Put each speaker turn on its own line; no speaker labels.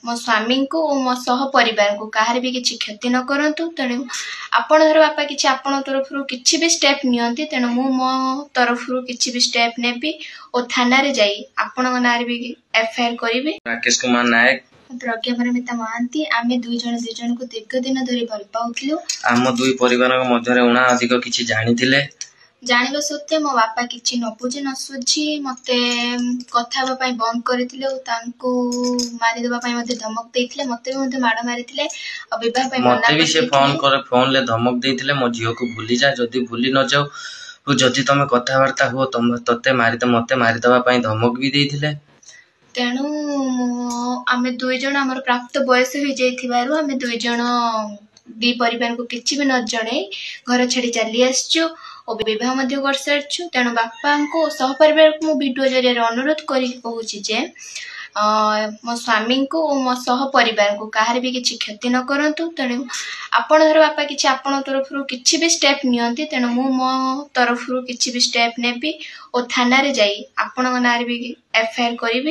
मो स्वामी को मो सह परिवार को कहार भी किसी क्षति न करंतु तेणु आपण धर बापा किसी आपण तरफ किसी भी स्टेप नियंती तेणु मु मो तरफ किसी भी स्टेप नेबी और थाना रे जाई आपण नारे भी एफआईआर करिवे।
राकेश कुमार नायक
प्रज्ञापरमिता महांती आमे दुई जन को दीर्घ दिन धरी भल पाउथिलु।
आम दुई परिवार मध्य उणा अधिक किसी जानिथिले
जानिबा सत्वे मो बापा किछि न बुझी न सुझी मते कथा हबा पई बंद करथिले ओ तांको मारि देबा पई मते धमक देथिले मते भी मते माड मारिथिले आ विवाह पई मना
मते भी से फोन ले धमक देथिले मो झियो को भूली जा जदी भूली न जाओ जदी तमे कथा वार्ता हो तते मारि मते मारि देबा पई धमक भी देथिले।
तेणु आमे दुई जन हमर प्राप्त बयस हो जाइथिबारु आमे दुई जन दी परिवार को किछि भी न जणे घर छाड़ी चली आसछु और विवाह मध्य कर सारछु। तेणु बापा को सह परिवार को वीडियो जरिए अनुरोध करी कहूची जे मो स्वामी को मो सह परिवार को कहार भी किसी क्षति न करंतु तेणु आपण धर बापा किसी आपण तरफ किसी भी स्टेप नियंती तेणु मु मो तरफ किसी भी स्टेप नेबी और थाना रे जाई आपण नारे भी एफआईआर करिवे।